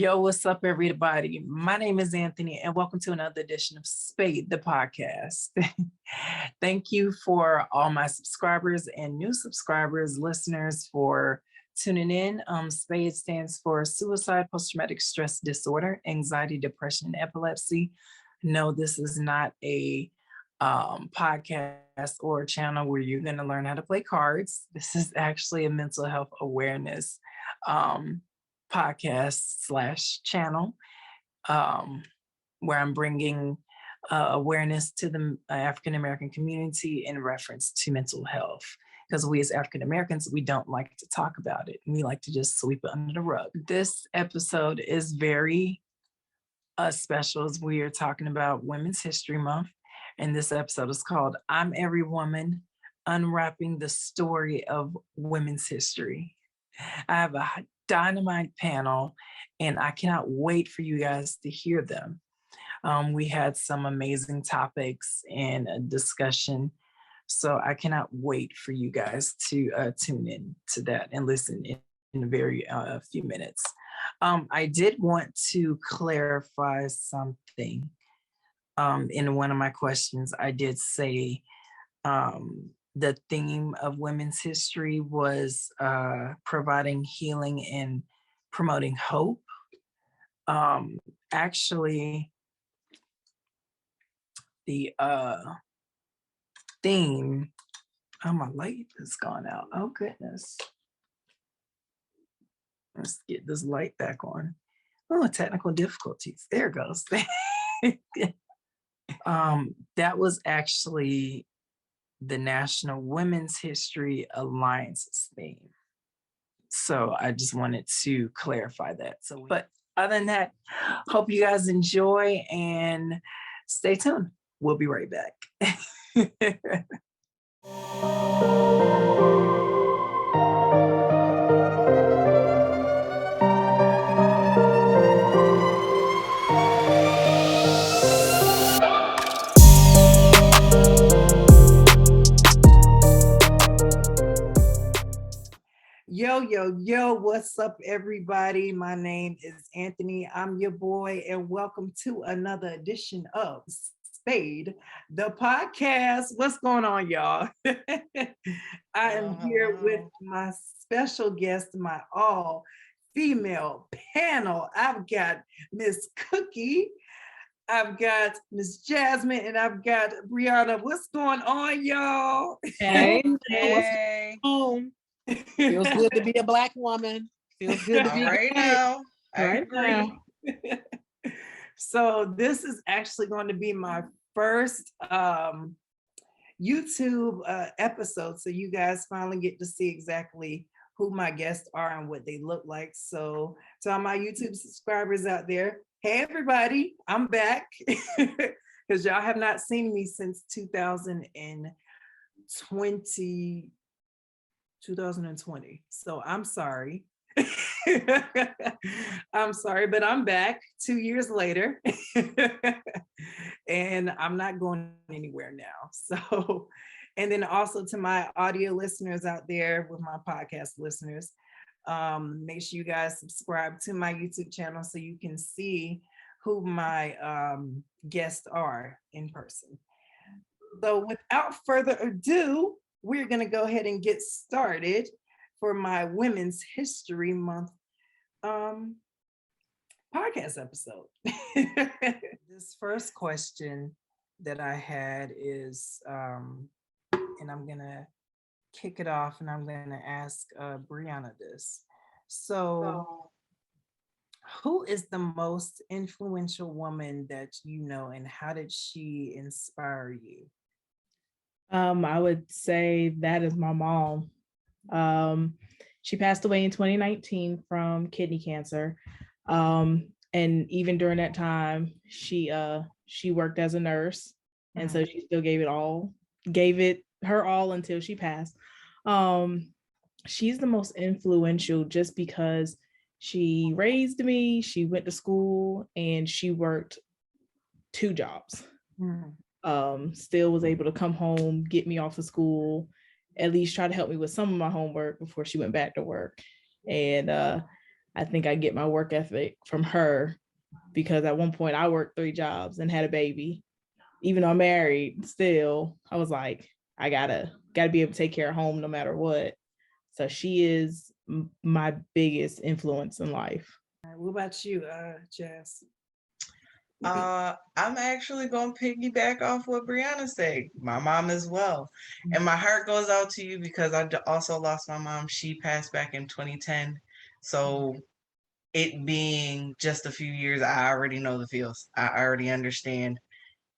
Yo, what's up, everybody? My name is Anthony, and welcome to another edition of SPADE, the podcast. Thank you for all my subscribers and new subscribers, listeners, for tuning in. SPADE stands for Suicide, Post-Traumatic Stress Disorder, Anxiety, Depression, and Epilepsy. No, this is not a podcast or a channel where you're going to learn how to play cards. This is actually a mental health awareness podcast / channel where I'm bringing awareness to the African American community in reference to mental health. Because we as African Americans, we don't like to talk about it. We like to just sweep it under the rug. This episode is very special as we are talking about Women's History Month. And this episode is called I'm Every Woman, Unwrapping the Story of Women's History. I have a dynamite panel, and I cannot wait for you guys to hear them. We had some amazing topics and a discussion, so I cannot wait for you guys to tune in to that and listen in a very few minutes. I did want to clarify something. In one of my questions, I did say the theme of women's history was providing healing and promoting hope. Actually, the theme, oh, my light has gone out. Oh, goodness. Let's get this light back on. Oh, technical difficulties. There it goes. That was actually the National Women's History Alliance's theme. So I just wanted to clarify that. But other than that, hope you guys enjoy and stay tuned. We'll be right back. Yo, what's up, everybody? My name is Anthony. I'm your boy, and welcome to another edition of SPADE, the podcast. What's going on, y'all? I am here with my special guest, my all-female panel. I've got Miss Cookie, I've got Miss Jasmine, and I've got Brianna. What's going on, y'all? Hey. Feels good to be a Black woman. Feels good to be right now. Right now. So this is actually going to be my first YouTube episode. So you guys finally get to see exactly who my guests are and what they look like. So to all my YouTube subscribers out there, hey everybody, I'm back. Because y'all have not seen me since 2020. So I'm sorry. I'm sorry, but I'm back 2 years later. And I'm not going anywhere now. So, and then also to my audio listeners out there with my podcast listeners, make sure you guys subscribe to my YouTube channel so you can see who my guests are in person. So without further ado, we're going to go ahead and get started for my Women's History Month podcast episode. This first question that I had is, and I'm going to kick it off and I'm going to ask Brianna this. So who is the most influential woman that you know, and how did she inspire you? I would say that is my mom. She passed away in 2019 from kidney cancer. And even during that time, she worked as a nurse. And so she still gave it her all until she passed. She's the most influential just because she raised me, she went to school, and she worked 2 jobs. Still was able to come home, get me off of school, at least try to help me with some of my homework before she went back to work. And I think I get my work ethic from her, because at one point I worked 3 jobs and had a baby. Even though I'm married, still, I was like, I gotta be able to take care of home no matter what. So she is my biggest influence in life. All right, what about you, Jess? I'm actually gonna piggyback off what Brianna said. My mom as well, and my heart goes out to you because also lost my mom. She passed back in 2010, so it being just a few years, I already know the feels. I already understand,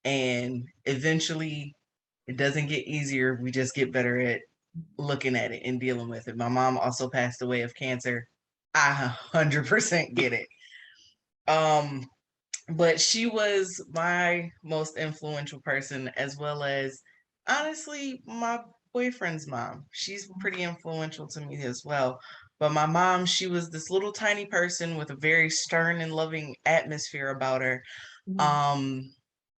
and eventually, it doesn't get easier. We just get better at looking at it and dealing with it. My mom also passed away of cancer. I 100% get it. But she was my most influential person, as well as honestly my boyfriend's mom. She's pretty influential to me as well. But my mom, she was this little tiny person with a very stern and loving atmosphere about her.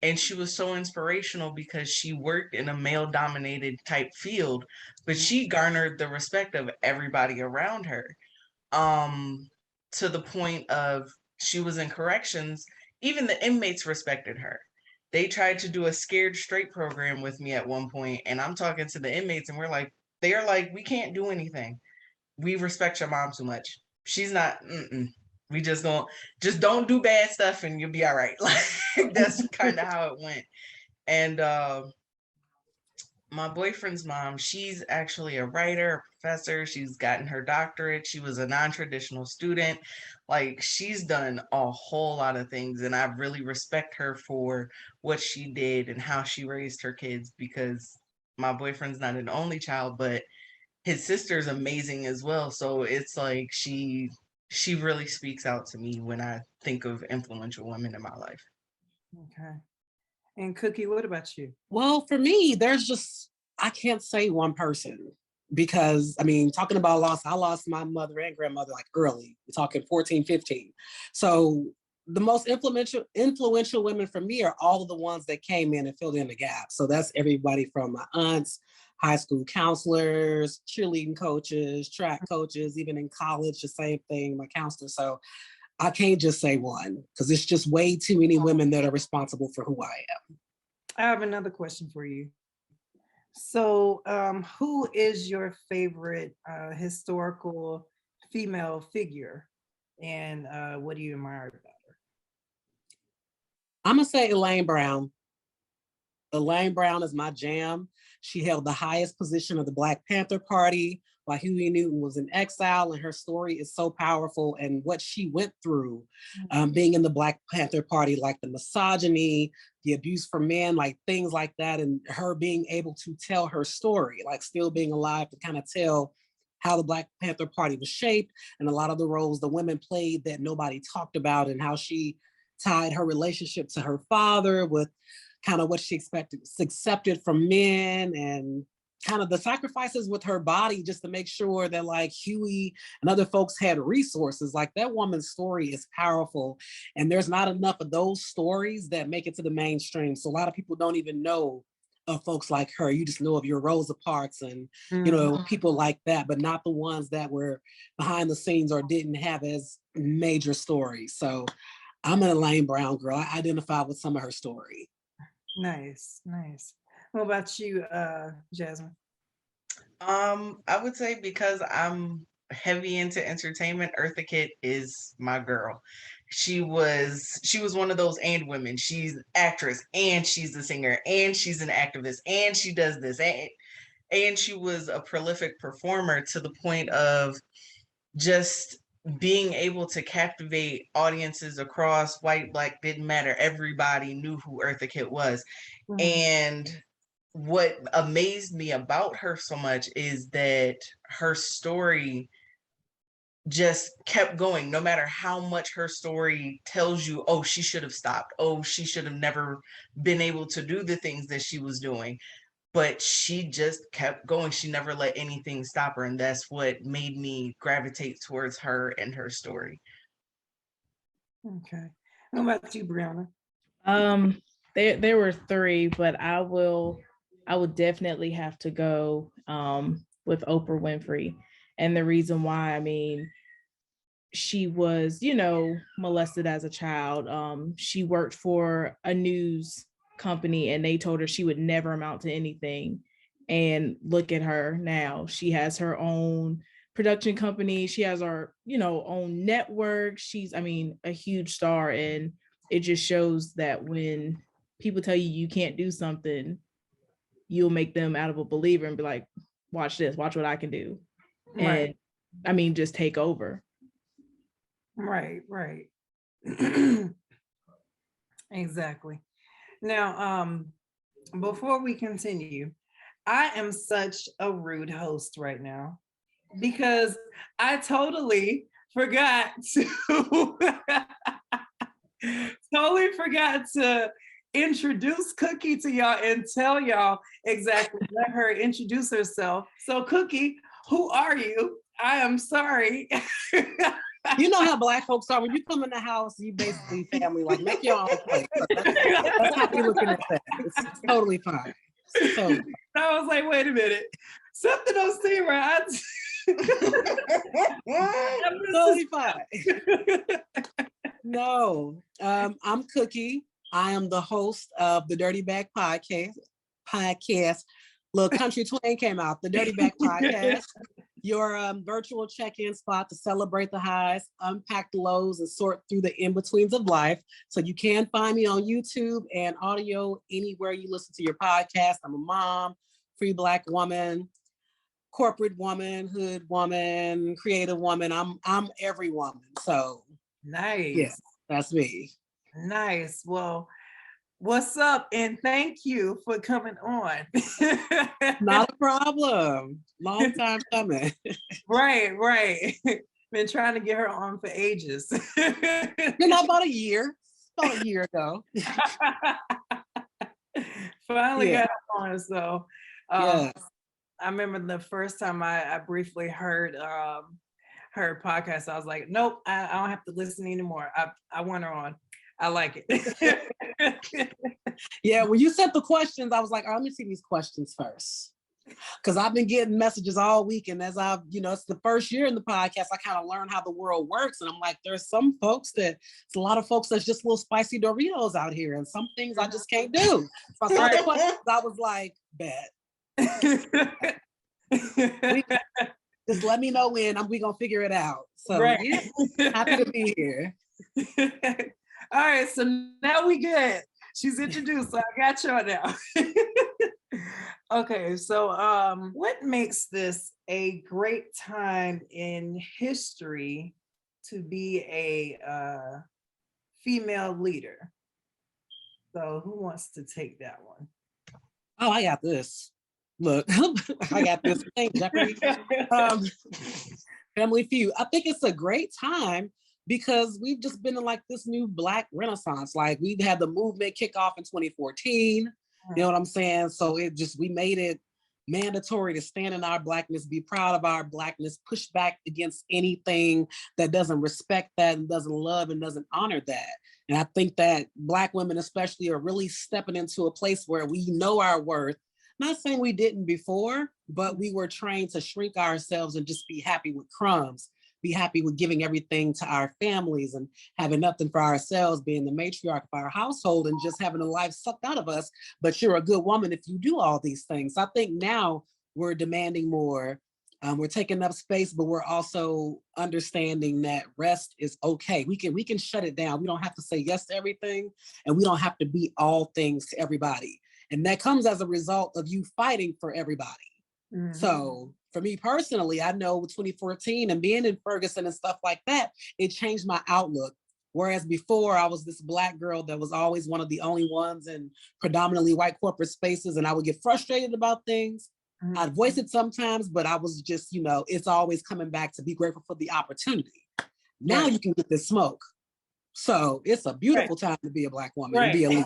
And she was so inspirational because she worked in a male dominated type field, but she garnered the respect of everybody around her. To the point of, she was in corrections, even the inmates respected her. They tried to do a scared straight program with me at one point, and I'm talking to the inmates, and they're like, we can't do anything. We respect your mom too much. She's not. We just don't do bad stuff, and you'll be all right. Like, that's kind of how it went. And my boyfriend's mom, she's actually a writer, a professor. She's gotten her doctorate. She was a non-traditional student. Like, she's done a whole lot of things, and I really respect her for what she did and how she raised her kids, because my boyfriend's not an only child, but his sister's amazing as well. So it's like she really speaks out to me when I think of influential women in my life. Okay. And Cookie, what about you? Well, for me, I can't say one person, because I mean, talking about loss, I lost my mother and grandmother like early. We're talking 14, 15. So the most influential women for me are all of the ones that came in and filled in the gap. So that's everybody from my aunts, high school counselors, cheerleading coaches, track coaches, even in college, the same thing, my counselor. So I can't just say one, because it's just way too many women that are responsible for who I am. I have another question for you. So, who is your favorite historical female figure, and what do you admire about her? I'm gonna say Elaine Brown. Elaine Brown is my jam. She held the highest position of the Black Panther Party while Huey Newton was in exile, and her story is so powerful, and what she went through being in the Black Panther Party, like the misogyny, the abuse for men, like things like that, and her being able to tell her story, like still being alive to kind of tell how the Black Panther Party was shaped, and a lot of the roles the women played that nobody talked about, and how she tied her relationship to her father with kind of what she accepted from men, and kind of the sacrifices with her body just to make sure that like Huey and other folks had resources. Like, that woman's story is powerful, and there's not enough of those stories that make it to the mainstream. So a lot of people don't even know of folks like her. You just know of your Rosa Parks and people like that, but not the ones that were behind the scenes or didn't have as major stories. So I'm an Elaine Brown girl. I identify with some of her story. Nice. What about you, Jasmine? I would say, because I'm heavy into entertainment, Eartha Kitt is my girl. She was one of those and women. She's an actress, and she's a singer, and she's an activist, and she does this, and she was a prolific performer, to the point of just being able to captivate audiences across white, black, didn't matter. Everybody knew who Eartha Kitt was. And what amazed me about her so much is that her story just kept going, no matter how much her story tells you, oh, she should have stopped. Oh, she should have never been able to do the things that she was doing. But she just kept going. She never let anything stop her. And that's what made me gravitate towards her and her story. Okay. What about you, Brianna? There were 3, but I would definitely have to go with Oprah Winfrey. And the reason why, I mean, she was, you know, molested as a child. She worked for a news company and they told her she would never amount to anything. And look at her now. She has her own production company. She has her, you know, own network. She's, I mean, a huge star. And it just shows that when people tell you you can't do something, you'll make them out of a believer and be like, watch this, watch what I can do. Right. And I mean, just take over. Right. Exactly. Now, before we continue, I am such a rude host right now because I totally forgot to totally forgot to introduce Cookie to y'all and tell y'all exactly, let her introduce herself. So Cookie, who are you? I am sorry. You know how Black folks are. When you come in the house, you basically family. Like, make your own place. That's how we're looking at that. It's totally fine. So I was like, wait a minute, something don't seem right. totally fine. No, I'm Cookie. I am the host of the Dirty Bag Podcast. Little country twang came out. The Dirty Bag Podcast. Your virtual check-in spot to celebrate the highs, unpack the lows, and sort through the in-betweens of life. So you can find me on YouTube and audio anywhere you listen to your podcast. I'm a mom, free Black woman, corporate woman, hood woman, creative woman. I'm every woman. So Nice. yeah, that's me. Nice. Well, what's up? And thank you for coming on. Not a problem. Long time coming. Right. Been trying to get her on for ages. About a year ago. Finally Yeah. got her on. So Yes. I remember the first time I briefly heard her podcast. I was like, nope, I don't have to listen anymore. I want her on. I like it. Yeah, when you sent the questions, I was like, let me see these questions first. Because I've been getting messages all week. And as I've, it's the first year in the podcast, I kind of learned how the world works. And I'm like, there's some folks it's a lot of folks that's just little spicy Doritos out here. And some things I just can't do. So I saw the questions, I was like, bet. Just let me know when we going to figure it out. So yeah, happy to be here. All right, so now we good. She's introduced, so I got y'all now. Okay, so what makes this a great time in history to be a female leader? So who wants to take that one? Oh, I got this. Look, I got this thing, Jeopardy. Family Feud. I think it's a great time because we've just been in like this new Black renaissance. Like we've had the movement kick off in 2014. You know what I'm saying? So we made it mandatory to stand in our Blackness, be proud of our Blackness, push back against anything that doesn't respect that and doesn't love and doesn't honor that. And I think that Black women especially are really stepping into a place where we know our worth. Not saying we didn't before, but we were trained to shrink ourselves and just be happy with crumbs, be happy with giving everything to our families and having nothing for ourselves, being the matriarch of our household and just having a life sucked out of us. But you're a good woman if you do all these things. I think now we're demanding more. We're taking up space, but we're also understanding that rest is okay. We can shut it down. We don't have to say yes to everything, and we don't have to be all things to everybody. And that comes as a result of you fighting for everybody. Mm-hmm. So for me personally, I know with 2014 and being in Ferguson and stuff like that, it changed my outlook. Whereas before I was this Black girl that was always one of the only ones in predominantly white corporate spaces, and I would get frustrated about things. Mm-hmm. I'd voice it sometimes, but I was just, it's always coming back to be grateful for the opportunity. Now you can get this smoke. So it's a beautiful time to be a Black woman and be a leader.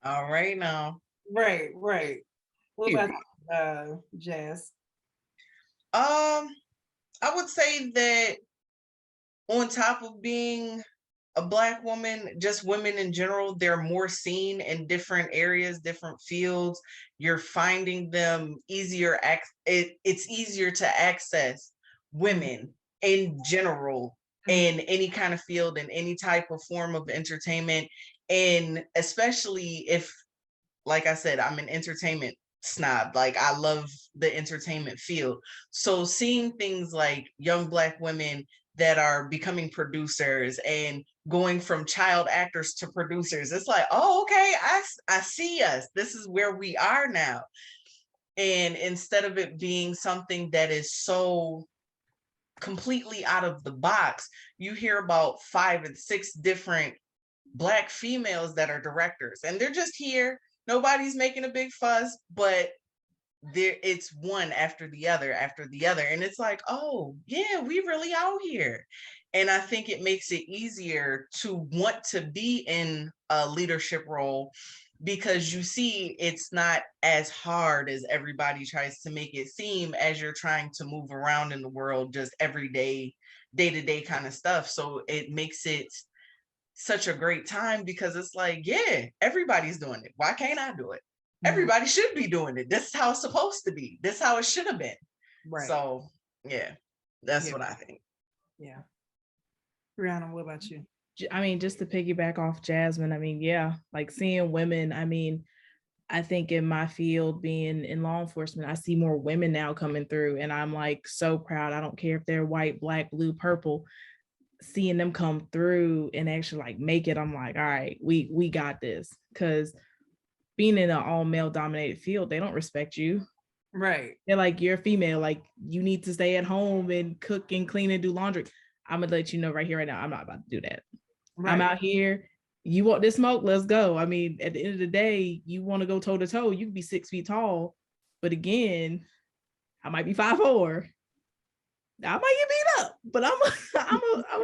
All right now. Right. What about Jazz? I would say that on top of being a Black woman, just women in general, they're more seen in different areas, different fields. You're finding them easier. It's easier to access women in general, in any kind of field, in any type of form of entertainment. And especially if, like I said, I'm an entertainment snob. Like, I love the entertainment field. So seeing things like young Black women that are becoming producers and going from child actors to producers, it's like, oh, okay, I see us. This is where we are now. And instead of it being something that is so completely out of the box, you hear about 5 and 6 different Black females that are directors, and they're just here. Nobody's making a big fuss, but it's one after the other after the other. And it's like, oh yeah, we really out here. And I think it makes it easier to want to be in a leadership role, because you see it's not as hard as everybody tries to make it seem, as you're trying to move around in the world just every day, day-to-day kind of stuff. So it makes it such a great time, because it's like, yeah, everybody's doing it. Why can't I do it? Everybody should be doing it. This is how it's supposed to be. This is how it should have been. Right. So yeah, that's what I think. Yeah. Brianna, what about you? I mean, just to piggyback off Jasmine, I mean, yeah, like seeing women, I mean, I think in my field, being in law enforcement, I see more women now coming through, and I'm like so proud. I don't care if they're white, Black, blue, purple, seeing them come through and actually like make it. I'm like, all right, we got this. Because being in an all male dominated field, they don't respect you. Right. They're like, you're a female, like you need to stay at home and cook and clean and do laundry. I'm gonna let you know right here, right now, I'm not about to do that. Right. I'm out here. You want this smoke? Let's go. I mean, at the end of the day, you want to go toe to toe. You can be 6 feet tall, but again, I might be 5'4". I might get beat up, but I'm a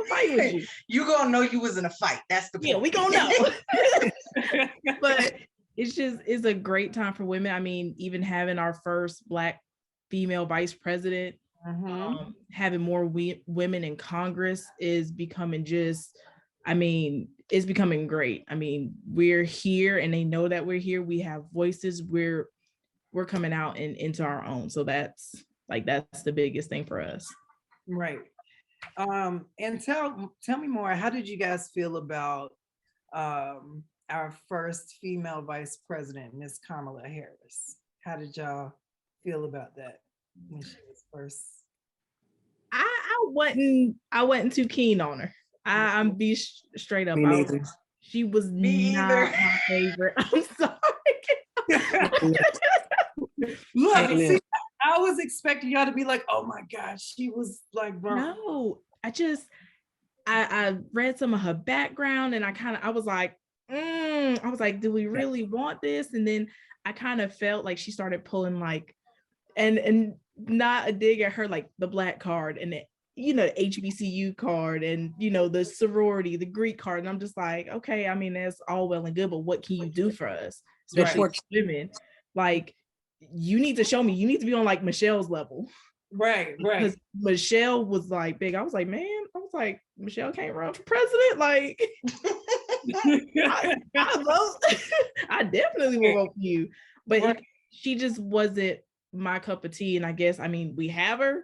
fight with you. You gonna know you was in a fight. That's the point. Yeah, we gonna know. But it's a great time for women. I mean, even having our first Black female vice president, having more women in Congress is becoming it's becoming great. I mean, we're here and they know that we're here. We have voices. We're coming out and into our own. So that's the biggest thing for us. Right. And tell me more. How did you guys feel about our first female vice president, Miss Kamala Harris? How did y'all feel about that when she was first? I wasn't too keen on her. I'm be straight up. She was not my favorite. I'm sorry. Look, see, I was expecting y'all to be like, oh my gosh, she was like, bro. No, I read some of her background and I was like, do we really want this? And then I kind of felt like she started pulling like, and not a dig at her, like the Black card and the HBCU card and, the sorority, the Greek card. And I'm just like, okay, I mean, that's all well and good, but what can you do for us? Especially women. Like, you need to show me, you need to be on like Michelle's level. Right. Because Michelle was like big. I was like, Michelle can't run for president. Like, I vote. I definitely will vote for you. But she just wasn't my cup of tea. And I guess, I mean, we have her.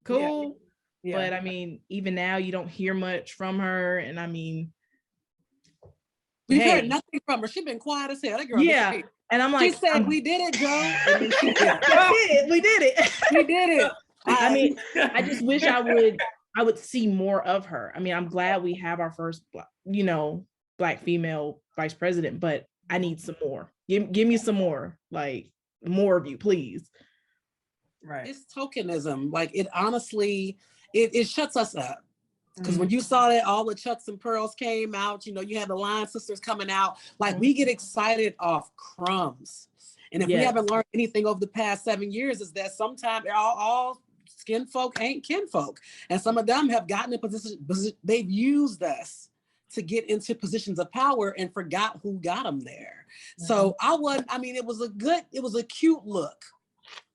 Cool. Yeah. But I mean, even now you don't hear much from her. And I mean, we've heard nothing from her. She's been quiet as hell. That girl, and I'm like, she said, we did it, Joe. We did it. We did it. I mean, I just wish I would see more of her. I mean, I'm glad we have our first, Black female vice president, but I need some more. Give me some more, like more of you, please. Right. It's tokenism. Like, it honestly, it shuts us up. Because when you saw that all the Chucks and Pearls came out, you had the Line Sisters coming out, like we get excited off crumbs. And if we haven't learned anything over the past 7 years, is that sometimes all skin folk ain't kinfolk. And some of them have gotten in position, they've used us to get into positions of power and forgot who got them there. So it was a cute look.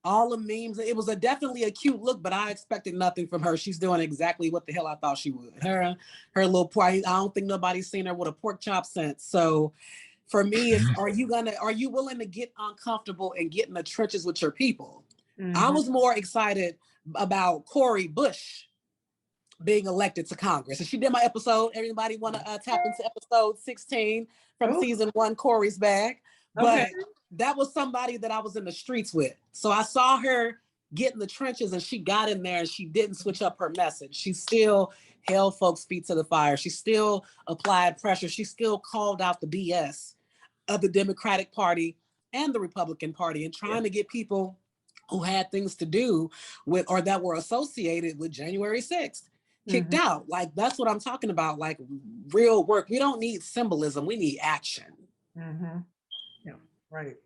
All the memes, it was definitely a cute look, but I expected nothing from her. She's doing exactly what the hell I thought she would. Her little pork, I don't think nobody's seen her with a pork chop since. So for me, it's, are you willing to get uncomfortable and get in the trenches with your people? I was more excited about Cori Bush being elected to Congress. And she did my episode. Everybody want to tap into episode 16 from season 1, Corey's bag. But that was somebody that I was in the streets with. So I saw her get in the trenches and she got in there and she didn't switch up her message. She still held folks' feet to the fire. She still applied pressure. She still called out the BS of the Democratic Party and the Republican Party and trying to get people who had things to do with or that were associated with January 6th kicked out. Like, that's what I'm talking about, like real work. We don't need symbolism, we need action. Yeah, right.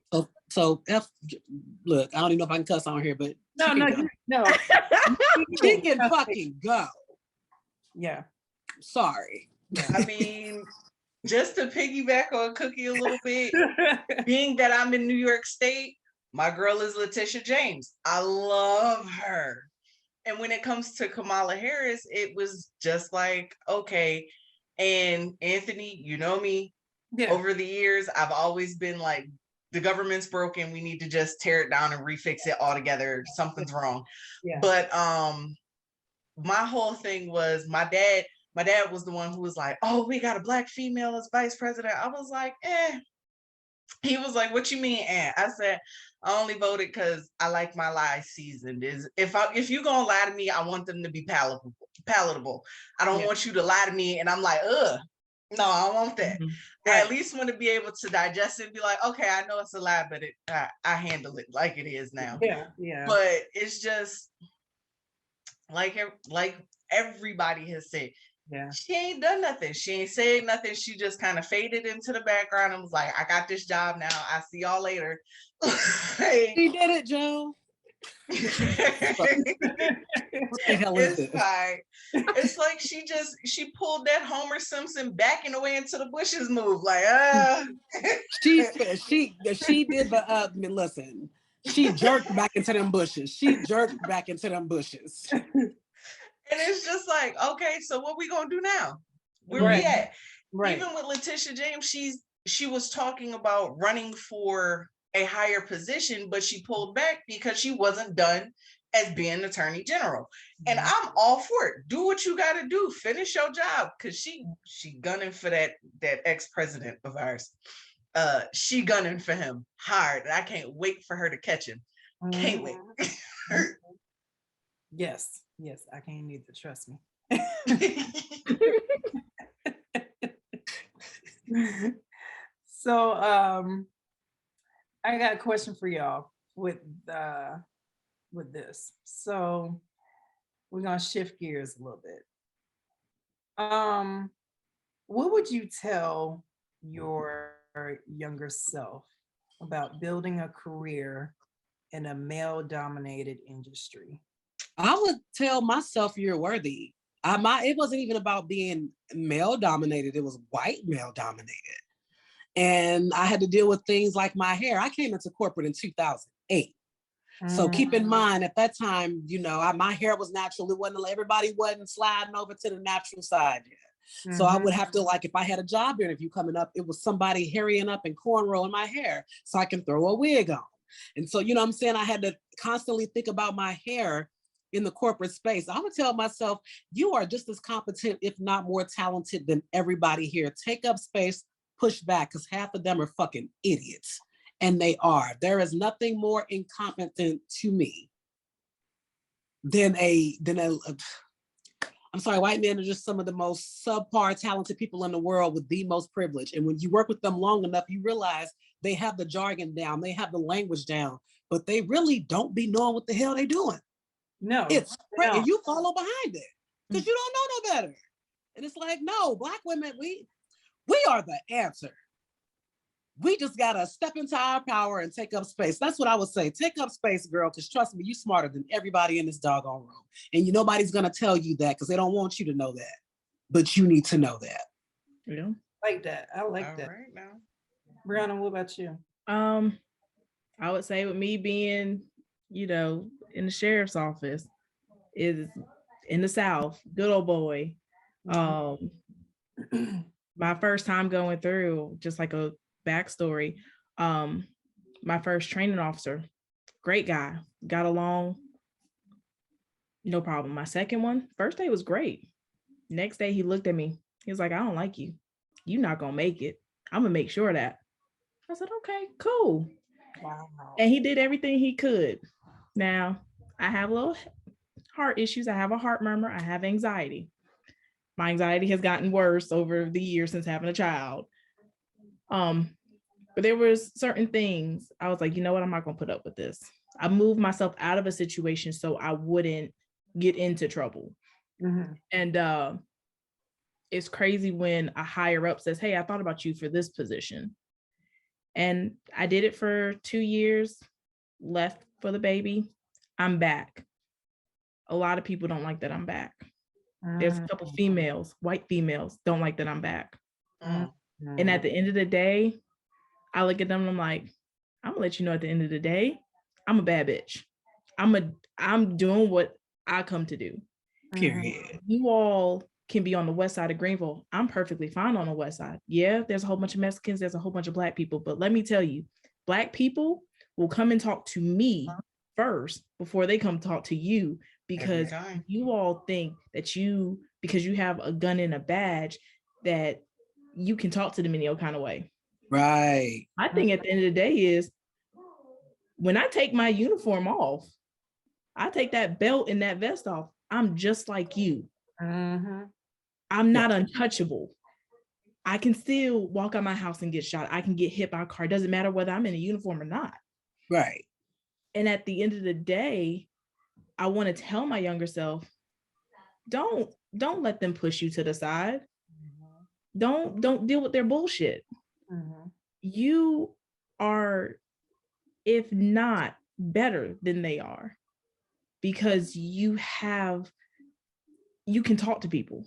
So look, I don't even know if I can cuss on here, but no. She can fucking go. Yeah. Sorry. I mean, just to piggyback on Cookie a little bit, being that I'm in New York State, my girl is Letitia James. I love her. And when it comes to Kamala Harris, it was just like, okay. And Anthony, you know me, over the years, I've always been like, the government's broken. We need to just tear it down and refix it all together. Something's wrong. But my whole thing was my dad was the one who was like, oh, we got a Black female as vice president. I was like, He was like, what you mean? I said, I only voted because I like my lies seasoned. If you're gonna lie to me, I want them to be palatable. I don't want you to lie to me and I'm like, ugh. No, I want that. I at least want to be able to digest it and be like, okay, I know it's a lie, but I handle it like it is now. Yeah. But it's just like everybody has said, she ain't done nothing. She ain't said nothing. She just kind of faded into the background and was like, I got this job now. I see y'all later. She did it, Joe. What the hell is this? It's like she pulled that Homer Simpson backing away into the bushes move. Like, she did the I mean, listen, she jerked back into them bushes. And it's just like, okay, so what we gonna do now? Where we at? Even with Letitia James, she was talking about running for a higher position, but she pulled back because she wasn't done as being attorney general. And I'm all for it. Do what you got to do. Finish your job, because she gunning for that ex-president of ours. She gunning for him hard, and I can't wait for her to catch him. Can't wait. Yes, I can't either. Trust me. So, I got a question for y'all with this. So, we're gonna shift gears a little bit. What would you tell your younger self about building a career in a male-dominated industry? I would tell myself you're worthy. It wasn't even about being male dominated, it was white male dominated. And I had to deal with things like my hair. I came into corporate in 2008. So keep in mind, at that time, my hair was natural. Everybody wasn't sliding over to the natural side yet. So I would have to, like, if I had a job interview coming up, it was somebody hurrying up and cornrowing my hair so I can throw a wig on. And so, you know what I'm saying? I had to constantly think about my hair in the corporate space. I would tell myself, you are just as competent, if not more talented than everybody here. Take up space, push back, because half of them are fucking idiots. And they are. There is nothing more incompetent to me than I'm sorry, white men are just some of the most subpar talented people in the world with the most privilege. And when you work with them long enough, you realize they have the jargon down, they have the language down, but they really don't be knowing what the hell they're doing. No. And you follow behind it because you don't know no better. And it's like, no, Black women, we are the answer. We just gotta step into our power and take up space. That's what I would say. Take up space, girl, because trust me, you're smarter than everybody in this doggone room. And nobody's gonna tell you that because they don't want you to know that. But you need to know that. Yeah. Like that. I like All that. right now. Brianna, what about you? I would say with me being, in the sheriff's office, is in the South, good old boy. My first time going through, just like a backstory, my first training officer, great guy, got along No problem. My second one, first day was great. Next day he looked at me. He was like, I don't like you. You're not gonna make it. I'm gonna make sure of that. I said, okay, cool. Wow. And he did everything he could. Now, I have little heart issues. I have a heart murmur. I have anxiety. My anxiety has gotten worse over the years since having a child. But there was certain things I was like, you know what? I'm not gonna put up with this. I moved myself out of a situation so I wouldn't get into trouble. Mhm. And it's crazy when a higher up says, hey, I thought about you for this position. And I did it for 2 years, left for the baby. I'm back. A lot of people don't like that I'm back. There's a couple females, white females, don't like that I'm back. Mm. And at the end of the day, I look at them and I'm like, I'm gonna let you know at the end of the day, I'm a bad bitch. I'm doing what I come to do. Period. You all can be on the west side of Greenville. I'm perfectly fine on the west side. Yeah, there's a whole bunch of Mexicans, there's a whole bunch of Black people, but let me tell you, Black people will come and talk to me first before they come talk to you, because you all think that because you have a gun and a badge, that you can talk to them in your kind of way. Right. I think at the end of the day is when I take my uniform off, I take that belt and that vest off, I'm just like you. I'm not untouchable. I can still walk out my house and get shot. I can get hit by a car. It doesn't matter whether I'm in a uniform or not. Right. And at the end of the day, I want to tell my younger self, don't let them push you to the side. Don't deal with their bullshit. You are, if not better than they are, because you can talk to people.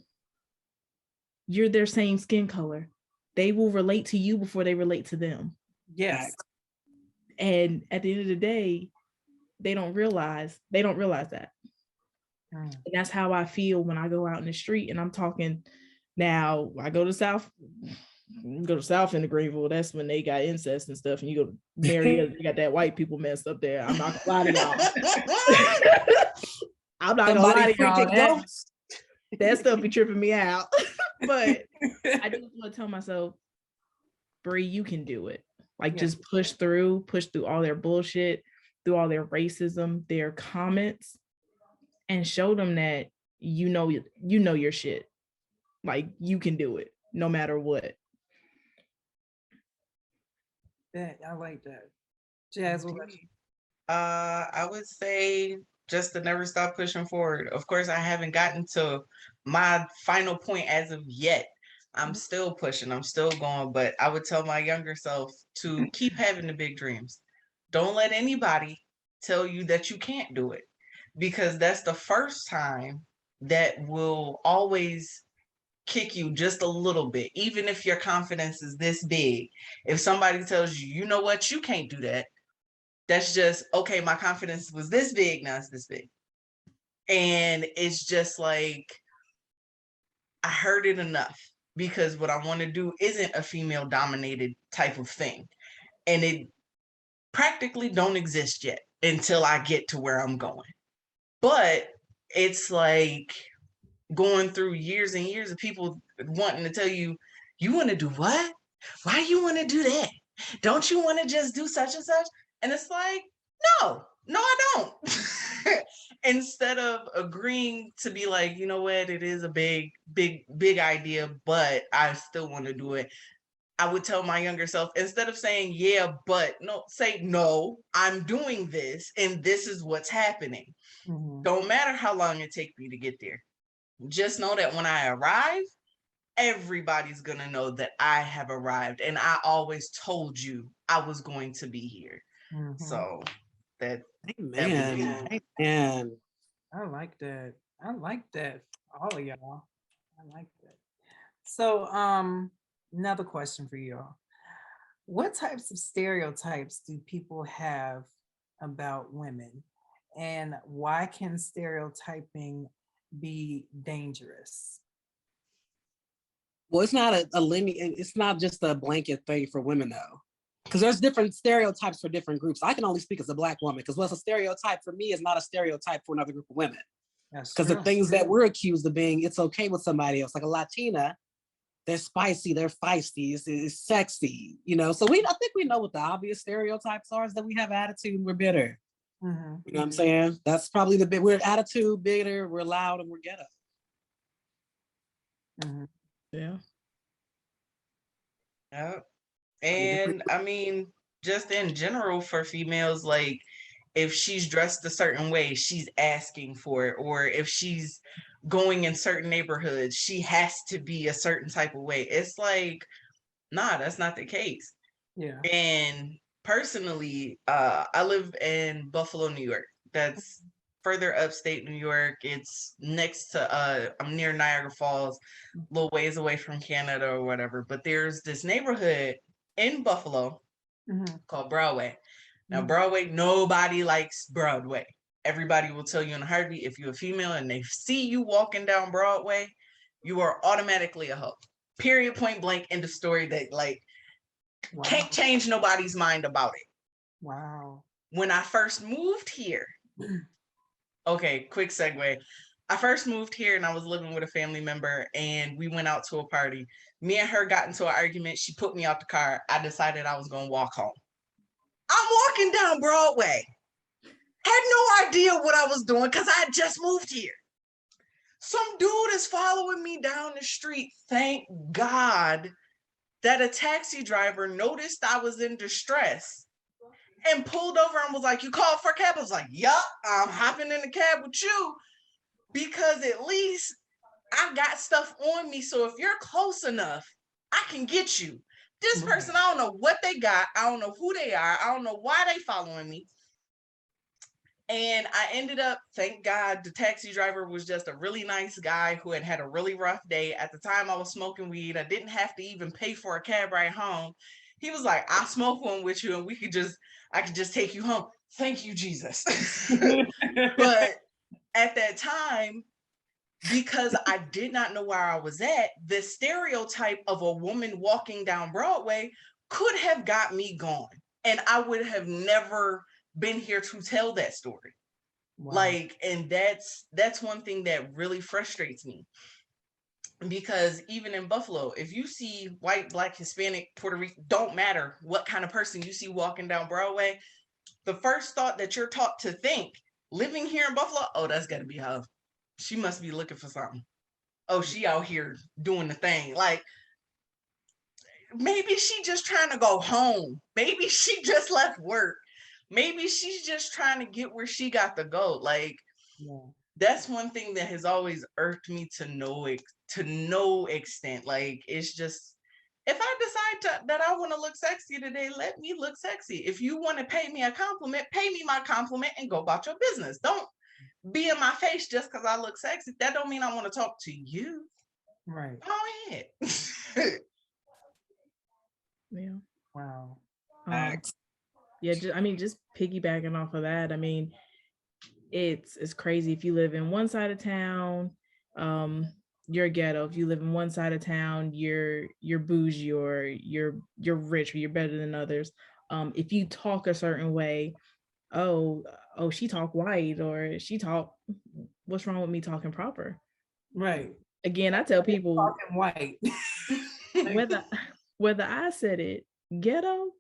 You're their same skin color. They will relate to you before they relate to them. Yes. And at the end of the day, they don't realize that. And that's how I feel when I go out in the street and I'm talking. Now I go to South into Greenville. That's when they got incest and stuff. And you go to Marietta, you got that white people messed up there. I'm not gonna lie to y'all. I'm not gonna lie to y'all. That stuff be tripping me out. But I just want to tell myself, Bree, you can do it. Like, just push through all their bullshit, through all their racism, their comments, and show them that you know your shit. Like, you can do it no matter what. Yeah, I like that. Jazz, I would say just to never stop pushing forward. Of course, I haven't gotten to my final point as of yet. I'm still pushing, I'm still going, but I would tell my younger self to keep having the big dreams. Don't let anybody tell you that you can't do it, because that's the first time that will always kick you just a little bit. Even if your confidence is this big, if somebody tells you, you know what, you can't do that, that's just, okay, my confidence was this big, now it's this big. And it's just like, I heard it enough, because what I want to do isn't a female dominated type of thing. And it practically don't exist yet until I get to where I'm going. But it's like going through years and years of people wanting to tell you, you want to do what? Why you want to do that? Don't you want to just do such and such? And it's like, no, I don't. Instead of agreeing to be like, you know what, it is a big idea, but I still want to do it. I would tell my younger self, instead of saying, yeah, but no, say, no, I'm doing this and this is what's happening. Don't matter how long it takes me to get there. Just know that when I arrive, everybody's going to know that I have arrived. And I always told you I was going to be here. So that. Amen. Amen. I like that. All of y'all. I like that. So, another question for y'all. What types of stereotypes do people have about women? And why can stereotyping be dangerous? Well, it's not a linear, it's not just a blanket thing for women though. Because there's different stereotypes for different groups. I can only speak as a Black woman, because what's a stereotype for me is not a stereotype for another group of women. Because the things that we're accused of being, it's okay with somebody else. Like a Latina, they're spicy, they're feisty, it's sexy, you know? So I think we know what the obvious stereotypes are, is that we have attitude and we're bitter. You know what I'm saying? That's probably the bit. We're attitude, bitter, we're loud, and we're ghetto. Yeah. Yeah. And I mean, just in general for females, like if she's dressed a certain way, she's asking for it. Or if she's going in certain neighborhoods, she has to be a certain type of way. It's like, nah, that's not the case. Yeah. And personally, I live in Buffalo, New York. That's further upstate New York. It's next to I'm near Niagara Falls, a little ways away from Canada or whatever. But there's this neighborhood in Buffalo called Broadway. Now, Broadway, nobody likes Broadway. Everybody will tell you in a heartbeat, if you're a female and they see you walking down Broadway, you are automatically a hoe. Period, point blank, end of story. That like can't change nobody's mind about it. Wow. When I first moved here, okay, quick segue. I first moved here and I was living with a family member and we went out to a party. Me and her got into an argument. She put me out the car. I decided I was going to walk home. I'm walking down Broadway. Had no idea what I was doing because I had just moved here. Some dude is following me down the street. Thank God that a taxi driver noticed I was in distress and pulled over and was like, "You called for a cab?" I was like, "Yup, I'm hopping in the cab with you because at least I got stuff on me. So if you're close enough, I can get you." This person, I don't know what they got. I don't know who they are. I don't know why they following me. And I ended up, thank God, the taxi driver was just a really nice guy who had a really rough day. At the time I was smoking weed. I didn't have to even pay for a cab ride home. He was like, "I'll smoke one with you and I could just take you home." Thank you, Jesus. But at that time, because I did not know where I was at, the stereotype of a woman walking down Broadway could have got me gone. And I would have never been here to tell that story. Like, and that's one thing that really frustrates me. Because even in Buffalo, if you see white, Black, Hispanic, Puerto Rican, don't matter what kind of person you see walking down Broadway, the first thought that you're taught to think, living here in Buffalo, oh, that's got to be her. She must be looking for something. Oh, she out here doing the thing. Like, maybe she just trying to go home. Maybe she just left work. Maybe she's just trying to get where she got to go. Like, that's one thing that has always irked me to no extent. Like, it's just, if I decide that I want to look sexy today, let me look sexy. If you want to pay me a compliment, pay me my compliment and go about your business. Don't be in my face just because I look sexy. That don't mean I want to talk to you. Right. Go ahead. Yeah. Wow. Yeah, just piggybacking off of that. I mean, it's crazy. If you live in one side of town, you're ghetto. If you live in one side of town, you're bougie, or you're rich, or you're better than others. If you talk a certain way, oh, she talk white, or she talk, what's wrong with me talking proper? Right. Again, I tell people talking white. whether I said it ghetto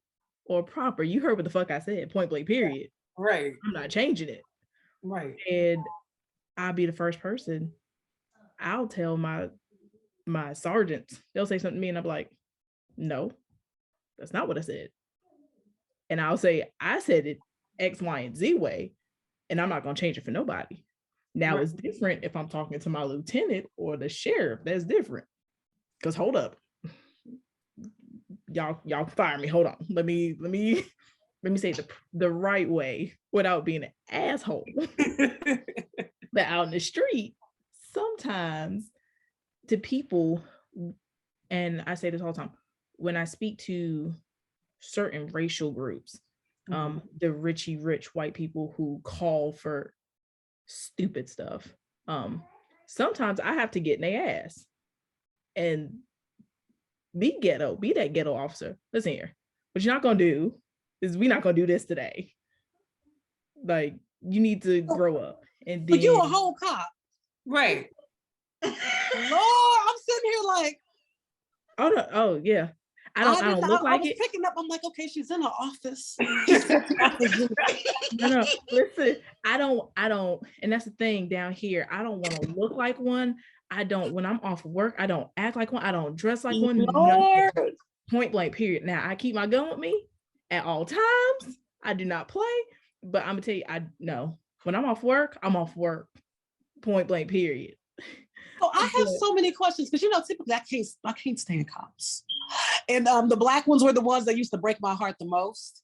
or proper, you heard what the fuck I said, point blank, period. Right. I'm not changing it. Right. And I'll be the first person. I'll tell my sergeants, they'll say something to me and I'm like, "No, that's not what I said." And I'll say, "I said it X, Y, and Z way, and I'm not going to change it for nobody." Now, it's different if I'm talking to my lieutenant or the sheriff. That's different. Because hold up. Y'all fire me. Hold on. Let me say the right way without being an asshole. But out in the street, sometimes to people, and I say this all the time, when I speak to certain racial groups, the richy rich white people who call for stupid stuff, sometimes I have to get in their ass and be that ghetto officer. Listen here, what you're not gonna do is we're not gonna do this today. Like, you need to grow up. And then, but you a whole cop. Right. Lord, I'm sitting here like, Oh no, oh yeah. I don't look I like was it. picking up. I'm like, okay, she's in her office. No, listen, I don't, and that's the thing down here. I don't want to look like one. I don't, when I'm off work, I don't act like one. I don't dress like one. Lord. Point blank, period. Now I keep my gun with me at all times. I do not play, but I'm gonna tell you, I know when I'm off work, I'm off work. Point blank, period. Oh, I have so many questions because typically I can't stand cops, and the black ones were the ones that used to break my heart the most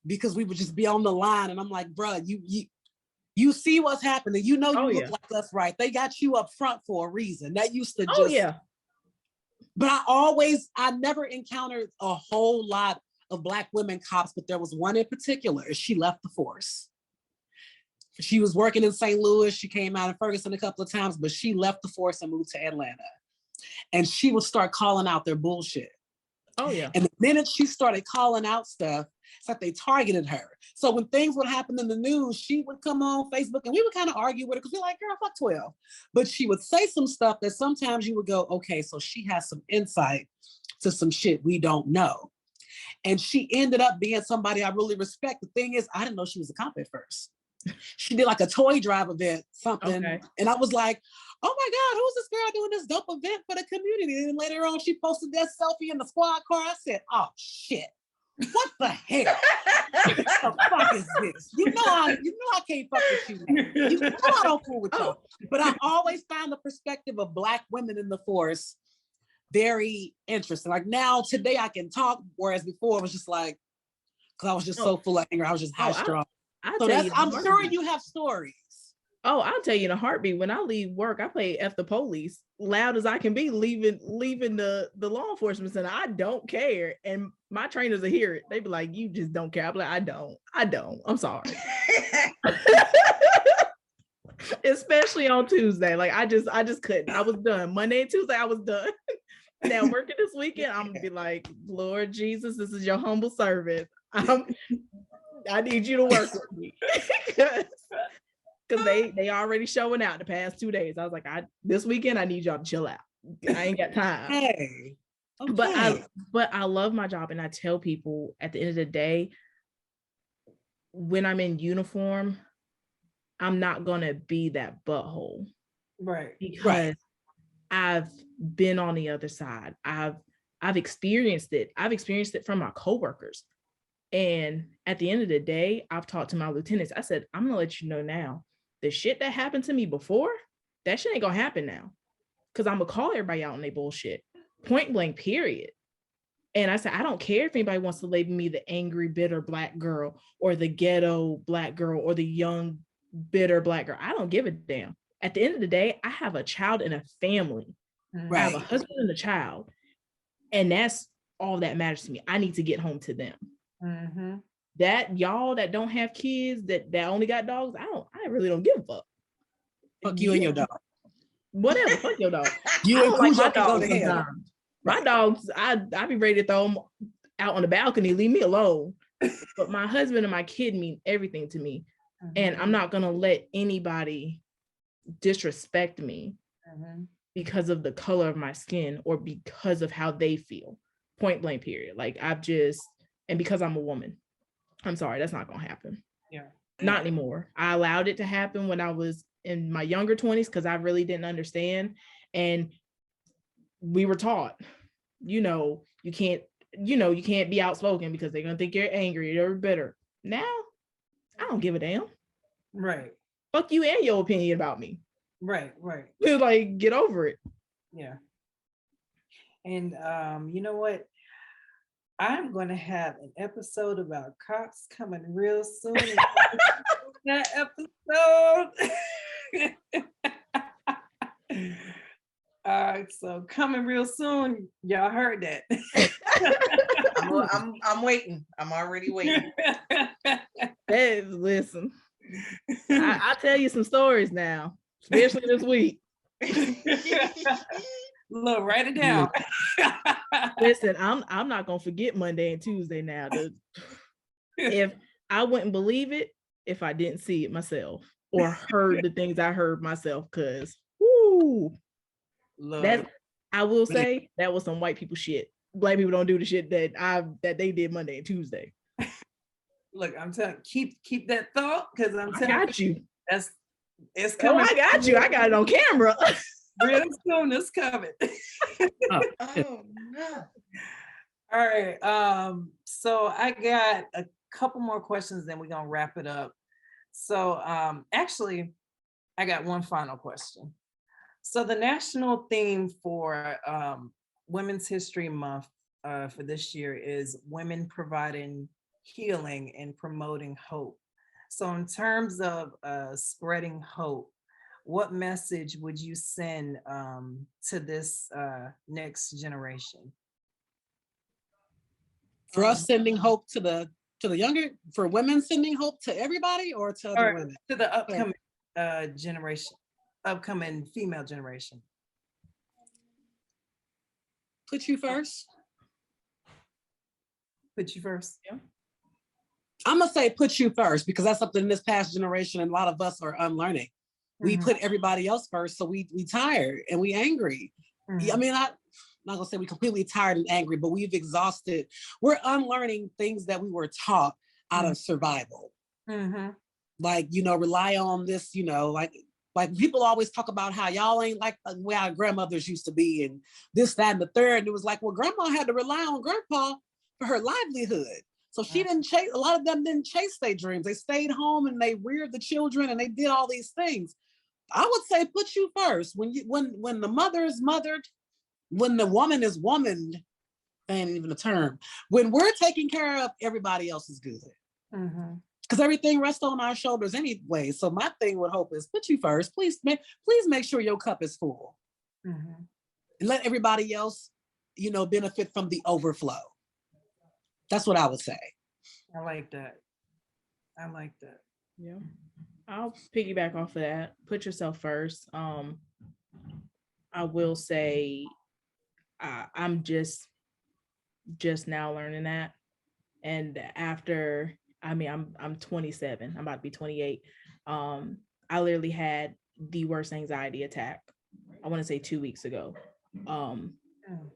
because we would just be on the line, and I'm like, bruh, you see what's happening, you look like us, right? They got you up front for a reason. That used to just, but I never encountered a whole lot of black women cops, but there was one in particular. She left the force. She was working in St. Louis. She came out in Ferguson a couple of times, but she left the force and moved to Atlanta. And she would start calling out their bullshit. Oh, yeah. And the minute she started calling out stuff, it's like they targeted her. So when things would happen in the news, she would come on Facebook and we would kind of argue with her because we're like, girl, fuck 12. But she would say some stuff that sometimes you would go, okay, so she has some insight to some shit we don't know. And she ended up being somebody I really respect. The thing is, I didn't know she was a cop at first. She did like a toy drive event, something. Okay. And I was like, oh my God, who's this girl doing this dope event for the community? And later on, she posted that selfie in the squad car. I said, oh shit, what the hell? What the fuck is this? You know I can't fuck with you. You know I don't fool with y'all. But I always found the perspective of black women in the force very interesting. Like now, today I can talk, whereas before it was just like, because I was just so full of anger. I was just high strung. So I'm sure you have stories. Oh, I'll tell you in a heartbeat. When I leave work, I play F the police loud as I can be, leaving the law enforcement center. I don't care. And my trainers will hear it. They be like, you just don't care. I'm like, I don't. I'm sorry. Especially on Tuesday. Like I just couldn't. I was done. Monday and Tuesday, I was done. Now working this weekend, I'm gonna be like, Lord Jesus, this is your humble servant. I need you to work with me. Because they already showing out the past 2 days. I was like, this weekend I need y'all to chill out. I ain't got time. Hey, okay. But I love my job, and I tell people at the end of the day, when I'm in uniform, I'm not gonna be that butthole, right? Because I've been on the other side. I've experienced it. I've experienced it from my coworkers, and at the end of the day, I've talked to my lieutenants. I said, I'm gonna let you know now. The shit that happened to me before, that shit ain't gonna happen now. Cause I'm gonna call everybody out on their bullshit. Point blank, period. And I said, I don't care if anybody wants to label me the angry, bitter black girl or the ghetto black girl or the young, bitter black girl. I don't give a damn. At the end of the day, I have a child and a family. Right. I have a husband and a child. And that's all that matters to me. I need to get home to them. Mm-hmm. That y'all that don't have kids, that only got dogs, I really don't give a fuck. Fuck you and your dog. Whatever, fuck your dog. You and like my dogs. My dogs, I be ready to throw them out on the balcony, leave me alone. But my husband and my kid mean everything to me. Mm-hmm. And I'm not gonna let anybody disrespect me because of the color of my skin or because of how they feel. Point blank, period. Like and because I'm a woman. I'm sorry, that's not gonna happen. Yeah. Not anymore. I allowed it to happen when I was in my younger 20s because I really didn't understand. And we were taught, you can't be outspoken because they're gonna think you're angry or bitter. Now, I don't give a damn. Right. Fuck you and your opinion about me. Right. Like, get over it. Yeah. And you know what? I'm going to have an episode about cops coming real soon. That episode. All right, so coming real soon. Y'all heard that. I'm waiting. I'm already waiting. Hey, listen, I'll tell you some stories now, especially this week. Look, write it down. Listen, I'm not gonna forget Monday and Tuesday now. If I wouldn't believe it if I didn't see it myself or heard the things I heard myself, because Woo! Look, That I will say that was some white people shit. Black people don't do the shit that they did Monday and Tuesday. look, I'm telling keep that thought, because I'm I telling got you. it's Oh, coming. I got you. I got it on camera. Real soon, it's coming. Oh no. All right. So I got a couple more questions, then we're gonna wrap it up. So actually, I got one final question. So the national theme for Women's History Month for this year is women providing healing and promoting hope. So in terms of spreading hope, what message would you send to this next generation? For us sending hope to the younger, for women sending hope to everybody or to other Or women? to the upcoming generation, upcoming female generation? Put you first. Put you first. Yeah. I'm gonna say put you first, because that's something in this past generation and a lot of us are unlearning. We Mhm. put everybody else first, so we tired and we angry. Mhm. I mean, I'm not gonna say we completely tired and angry, but we've exhausted. We're unlearning things that we were taught out of survival. Mhm. Like, rely on this, like people always talk about how y'all ain't like the way our grandmothers used to be and this, that, and the third. And it was like, well, grandma had to rely on grandpa for her livelihood. So she didn't chase, a lot of them didn't chase their dreams. They stayed home and they reared the children and they did all these things. I would say put you first. When the mother is mothered, when the woman is womaned, ain't even a term. When we're taking care of, everybody else is good. Mhm. Because everything rests on our shoulders anyway. So my thing with hope is put you first. Please make sure your cup is full. Mhm. And let everybody else, benefit from the overflow. That's what I would say. I like that. I like that. Yeah. I'll piggyback off of that. Put yourself first. I will say I'm just now learning that. And after, I'm 27. I'm about to be 28. I literally had the worst anxiety attack, I want to say 2 weeks ago.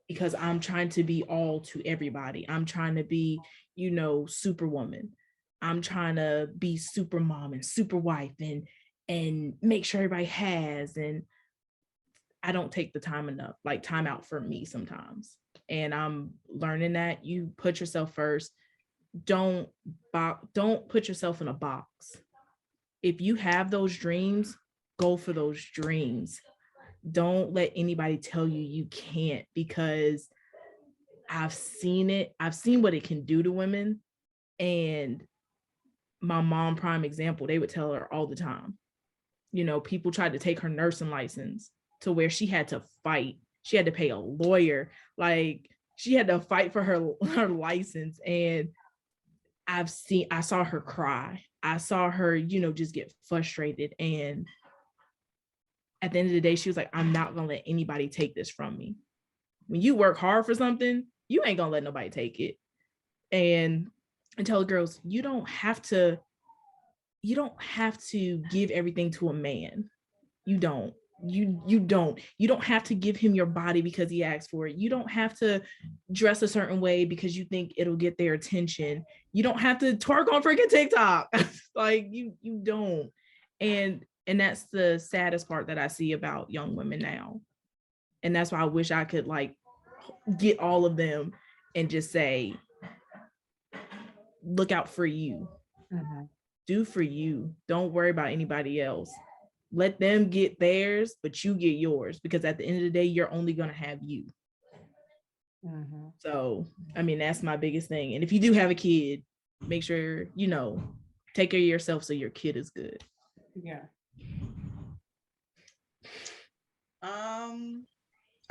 Because I'm trying to be all to everybody. I'm trying to be, superwoman. I'm trying to be super mom and super wife and make sure everybody has, and I don't take the time enough, like time out for me sometimes. And I'm learning that you put yourself first. Don't put yourself in a box. If you have those dreams, go for those dreams. Don't let anybody tell you can't, because I've seen it. I've seen what it can do to women. And my mom, prime example, they would tell her all the time. People tried to take her nursing license to where she had to fight. She had to pay a lawyer. Like, she had to fight for her license. And I saw her cry. I saw her, just get frustrated. And at the end of the day, she was like, I'm not going to let anybody take this from me. When you work hard for something, you ain't going to let nobody take it. And tell the girls, you don't have to give everything to a man. You don't have to give him your body because he asked for it. You don't have to dress a certain way because you think it'll get their attention. You don't have to twerk on freaking TikTok. Like, you don't. And that's the saddest part that I see about young women now. And that's why I wish I could like get all of them and just say, look out for you. Mm-hmm. Do for you. Don't worry about anybody else. Let them get theirs, but you get yours, because at the end of the day, you're only going to have you. Mm-hmm. So, that's my biggest thing. And if you do have a kid, make sure, take care of yourself so your kid is good. Yeah.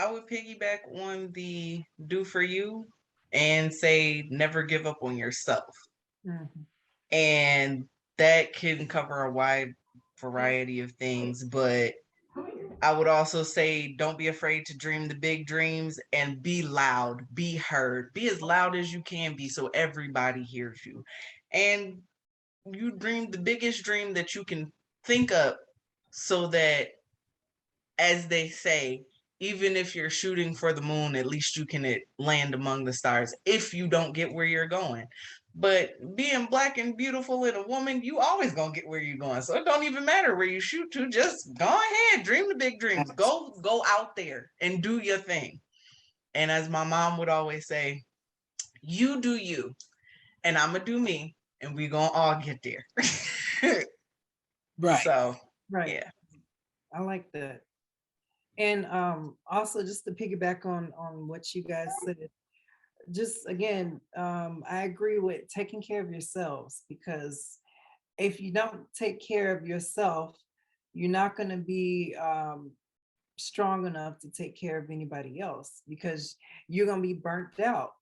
I would piggyback on the do for you and say never give up on yourself. Mm-hmm. And that can cover a wide variety of things, but I would also say don't be afraid to dream the big dreams and be loud, be heard, be as loud as you can be so everybody hears you. And you dream the biggest dream that you can think of so that as they say, even if you're shooting for the moon, at least you can land among the stars if you don't get where you're going. But being Black and beautiful and a woman, you always gonna get where you're going. So it don't even matter where you shoot to. Just go ahead, dream the big dreams. Go out there and do your thing. And as my mom would always say, you do you, and I'm gonna do me, and we gonna all get there. Right. So Right. yeah. I like that. And also just to piggyback on what you guys said, just again, I agree with taking care of yourselves, because if you don't take care of yourself, you're not going to be strong enough to take care of anybody else, because you're going to be burnt out.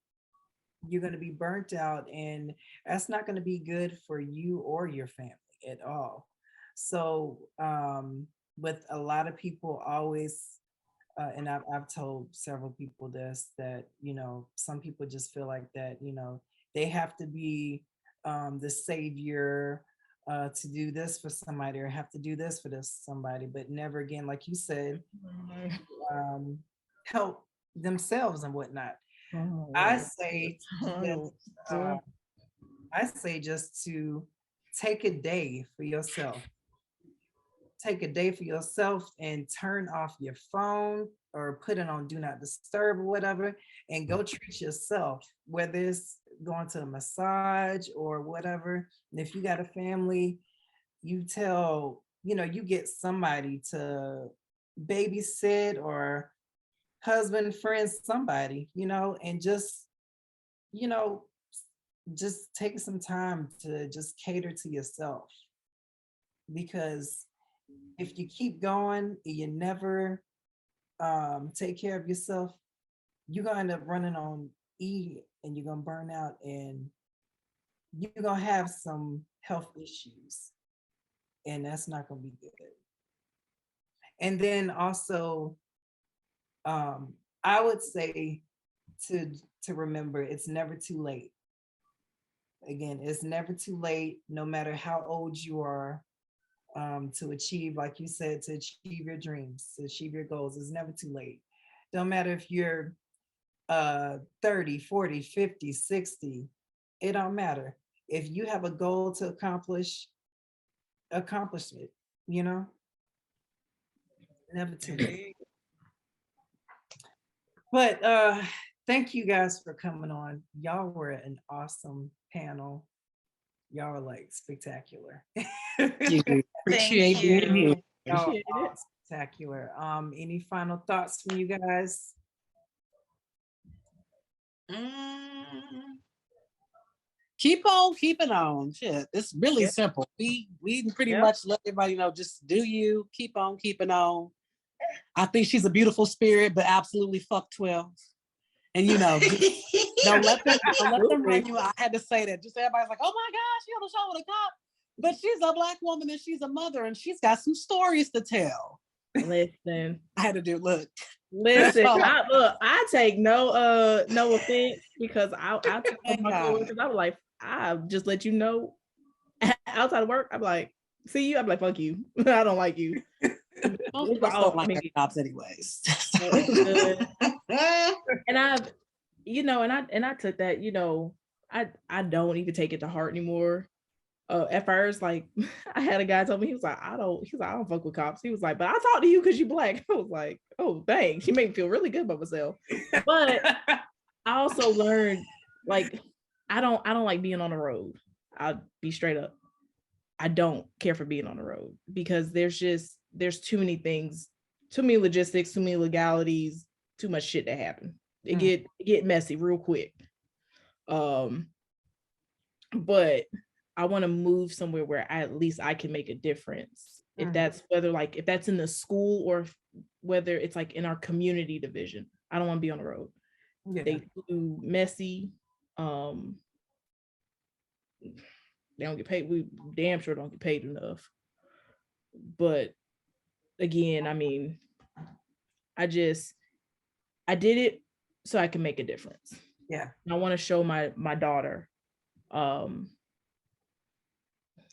You're going to be burnt out, and that's not going to be good for you or your family at all. So with a lot of people always, and I've told several people this, that, you know, some people just feel like that, you know, they have to be the savior to do this for somebody, or have to do this for this somebody, but never again, like you said, help themselves and whatnot. I say, just to take a day for yourself. Take a day for yourself and turn off your phone or put it on do not disturb or whatever, and go treat yourself, whether it's going to a massage or whatever. And if you got a family, you get somebody to babysit, or husband, friends, somebody, and just take some time to just cater to yourself. Because if you keep going, you never take care of yourself, you're gonna end up running on E, and you're gonna burn out, and you're gonna have some health issues, and that's not gonna be good. And then also, I would say to remember, it's never too late. Again, it's never too late, no matter how old you are, to achieve, like you said, to achieve your dreams, to achieve your goals. It's never too late. Don't matter if you're 30, 40, 50, 60, it don't matter. If you have a goal to accomplish it, never too late. But thank you guys for coming on. Y'all were an awesome panel. Y'all are like spectacular. Appreciate being here. Y'all are spectacular. Any final thoughts from you guys? Keep on keeping on. Shit, it's really simple. We pretty much let everybody know, just do you, keep on keeping on. I think she's a beautiful spirit, but absolutely fuck 12. And don't let them run you. I had to say that. Just everybody's like, oh my gosh, she on the show with a cop. But she's a Black woman, and she's a mother, and she's got some stories to tell. Listen, I had to look. Listen, I take no offense, because I tell my coworkers, I was like, I just let you know outside of work, I'm like, see you, I'm like, fuck you. I don't like you. Most of us don't like their jobs anyways. And I've, and I took that, I don't even take it to heart anymore. At first, like, I had a guy tell me, he was like, I don't fuck with cops. He was like, but I talk to you because you Black. I was like, oh, thanks. You make me feel really good about myself. But I also learned, like, I don't like being on the road. I'll be straight up. I don't care for being on the road, because there's too many things, too many logistics, too many legalities, too much shit that happen. It get messy real quick. But I want to move somewhere where at least I can make a difference. If that's if that's in the school, or whether it's like in our community division. I don't want to be on the road. Yeah. They too messy. They don't get paid. We damn sure don't get paid enough. But again, I mean, I did it so I can make a difference. Yeah. And I want to show my daughter,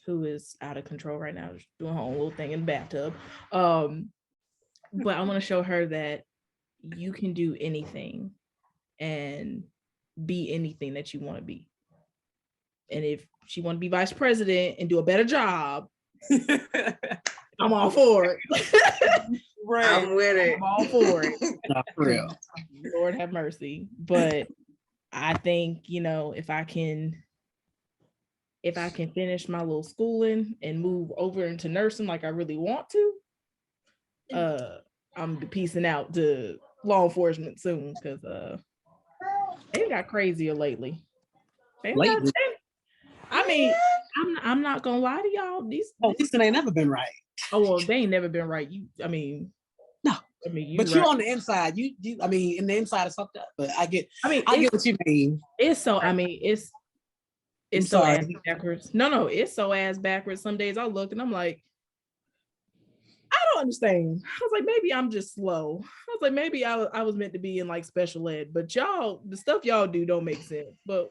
who is out of control right now, doing her own little thing in the bathtub. But I want to show her that you can do anything and be anything that you want to be. And if she want to be vice president and do a better job, I'm all for it. Right. I'm with it. I'm all for it. Not for real. Lord have mercy. But I think, if I can finish my little schooling and move over into nursing like I really want to, I'm piecing out to law enforcement soon, because they got crazier lately. I'm not gonna lie to y'all. These ain't never been right. Oh well, they ain't never been right. No. But you on the inside, you in the inside is fucked up. But I get what you mean. It's so it's so ass backwards. No, it's so ass backwards. Some days I look and I'm like, I don't understand. I was like, maybe I'm just slow. I was like, maybe I was meant to be in like special ed, but y'all, the stuff y'all do don't make sense. But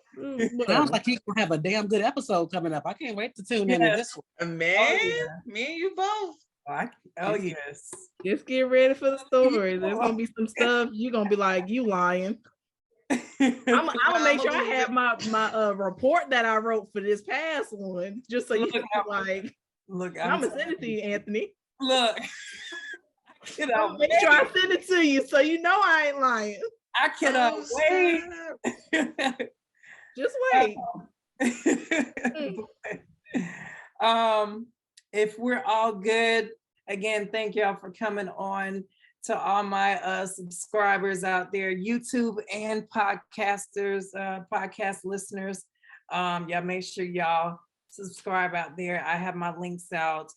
sounds like you gonna have a damn good episode coming up. I can't wait to tune into this one. Man, me and you both. Yes. Just get ready for the story. There's gonna be some stuff you're gonna be like, you lying. I'm gonna make sure I have my report that I wrote for this past one, just so you can like. Look, I'm gonna send it to you, Anthony. Look, I'll make sure I send it to you, so you know I ain't lying. I cannot wait. Just wait. If we're all good, again, thank y'all for coming on. To all my subscribers out there, YouTube and podcasters, podcast listeners, y'all make sure y'all subscribe out there. I have my links out,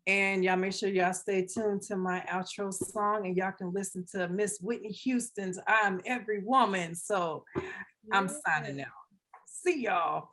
and y'all make sure y'all stay tuned to my outro song, and y'all can listen to Miss Whitney Houston's "I'm Every Woman." So I'm signing out. See y'all.